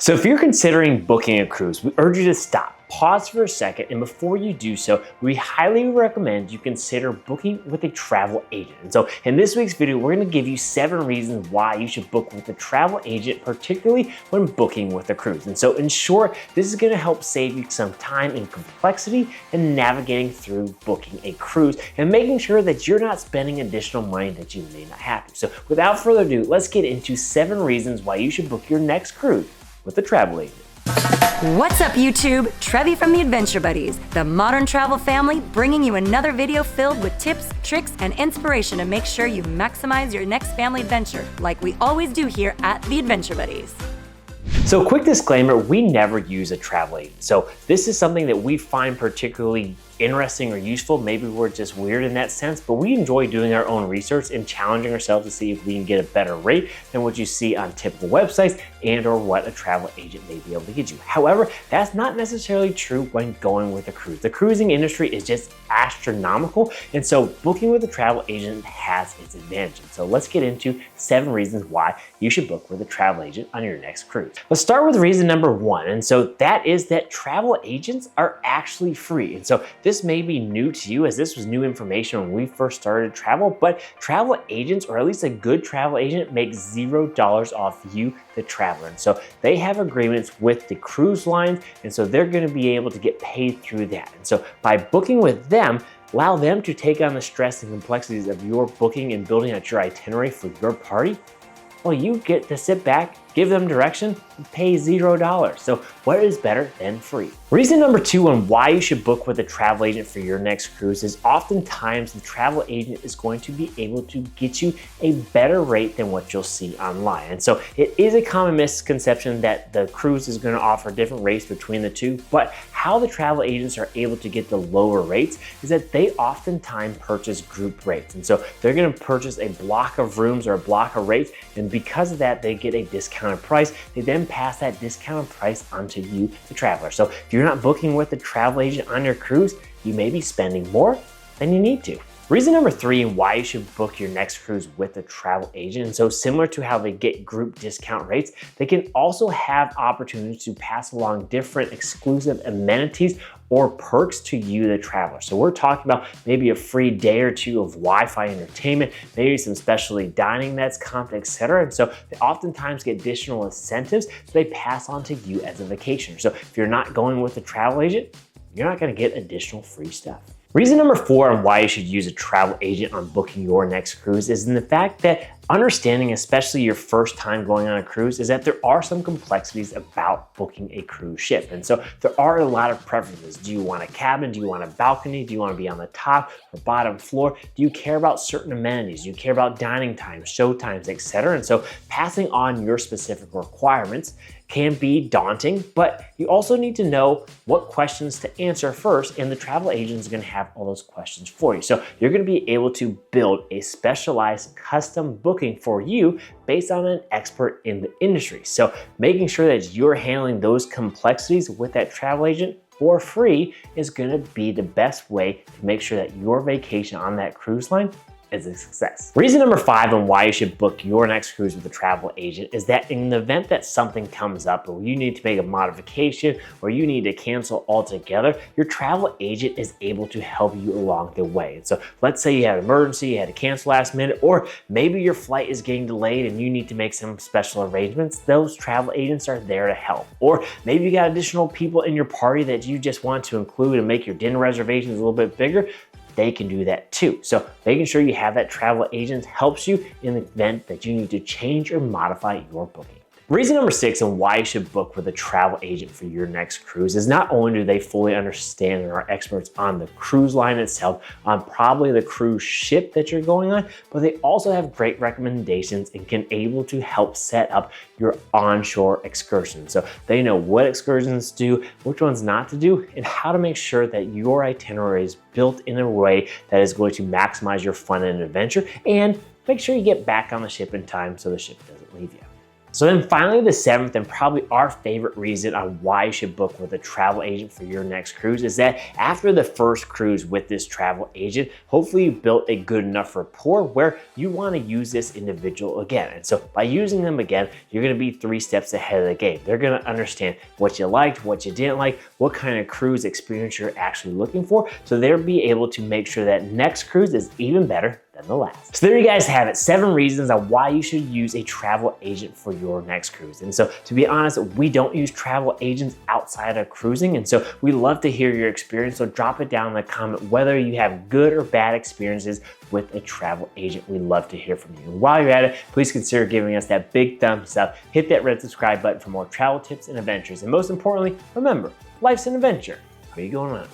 So if you're considering booking a cruise, we urge you to stop, pause for a second, and before you do so, we highly recommend you consider booking with a travel agent. And so in this week's video, we're going to give you 7 reasons why you should book with a travel agent, particularly when booking with a cruise. And so in short, this is going to help save you some time and complexity in navigating through booking a cruise and making sure that you're not spending additional money that you may not have to. So without further ado, let's get into 7 reasons why you should book your next cruise with a travel agent. What's up YouTube? Trevi from the Adventure Buddies, the modern travel family, bringing you another video filled with tips, tricks, and inspiration to make sure you maximize your next family adventure, like we always do here at the Adventure Buddies. So quick disclaimer, we never use a travel agent. So this is something that we find particularly interesting or useful. Maybe we're just weird in that sense, but we enjoy doing our own research and challenging ourselves to see if we can get a better rate than what you see on typical websites and or what a travel agent may be able to get you. However, that's not necessarily true when going with a cruise. The cruising industry is just astronomical, and so booking with a travel agent has its advantages. So let's get into 7 reasons why you should book with a travel agent on your next cruise. Let's start with reason number 1, and so that is that travel agents are actually free. And so this may be new to you, as this was new information when we first started travel, but travel agents, or at least a good travel agent, makes $0 off you, the traveler. And so they have agreements with the cruise lines, and so they're going to be able to get paid through that. And so by booking with them, allow them to take on the stress and complexities of your booking and building out your itinerary for your party. Well, you get to sit back, give them direction, and pay $0. So what is better than free? Reason number 2 on why you should book with a travel agent for your next cruise is oftentimes the travel agent is going to be able to get you a better rate than what you'll see online. And so it is a common misconception that the cruise is going to offer different rates between the two, but how the travel agents are able to get the lower rates is that they oftentimes purchase group rates. And so they're going to purchase a block of rooms or a block of rates, and because of that, they get a discounted price. They then pass that discounted price onto you, the traveler. So if you're not booking with a travel agent on your cruise, you may be spending more than you need to. Reason number 3 and why you should book your next cruise with a travel agent, and so similar to how they get group discount rates, they can also have opportunities to pass along different exclusive amenities or perks to you, the traveler. So we're talking about maybe a free day or 2 of Wi-Fi entertainment, maybe some specialty dining that's comped, etc. And so they oftentimes get additional incentives that they pass on to you as a vacationer. So if you're not going with a travel agent, you're not going to get additional free stuff. Reason number 4 on why you should use a travel agent on booking your next cruise is in the fact that understanding, especially your first time going on a cruise, is that there are some complexities about booking a cruise ship. And so there are a lot of preferences. Do you want a cabin? Do you want a balcony? Do you want to be on the top or bottom floor? Do you care about certain amenities? Do you care about dining times, show times, etc.? And so passing on your specific requirements can be daunting, but you also need to know what questions to answer first, and the travel agent is going to have all those questions for you. So you're going to be able to build a specialized custom booking for you based on an expert in the industry. So making sure that you're handling those complexities with that travel agent for free is going to be the best way to make sure that your vacation on that cruise line is a success. Reason number 5 on why you should book your next cruise with a travel agent is that in the event that something comes up or you need to make a modification or you need to cancel altogether, your travel agent is able to help you along the way. And so let's say you had an emergency, you had to cancel last minute, or maybe your flight is getting delayed and you need to make some special arrangements. Those travel agents are there to help. Or maybe you got additional people in your party that you just want to include and make your dinner reservations a little bit bigger. They can do that too. So making sure you have that travel agent helps you in the event that you need to change or modify your booking. Reason number 6 on why you should book with a travel agent for your next cruise is not only do they fully understand and are experts on the cruise line itself, on probably the cruise ship that you're going on, but they also have great recommendations and can able to help set up your onshore excursions. So they know what excursions to do, which ones not to do, and how to make sure that your itinerary is built in a way that is going to maximize your fun and adventure and make sure you get back on the ship in time so the ship doesn't leave you. So then finally, the seventh and probably our favorite reason on why you should book with a travel agent for your next cruise is that after the first cruise with this travel agent, hopefully you built a good enough rapport where you want to use this individual again. And so by using them again, you're going to be 3 steps ahead of the game. They're going to understand what you liked, what you didn't like, what kind of cruise experience you're actually looking for. So they'll be able to make sure that next cruise is even better than the last. So there you guys have it, 7 reasons on why you should use a travel agent for your next cruise. And so to be honest, we don't use travel agents outside of cruising. And so we love to hear your experience. So drop it down in the comment whether you have good or bad experiences with a travel agent. We love to hear from you. And while you're at it, please consider giving us that big thumbs up, hit that red subscribe button for more travel tips and adventures. And most importantly, remember, life's an adventure. Where are you going on?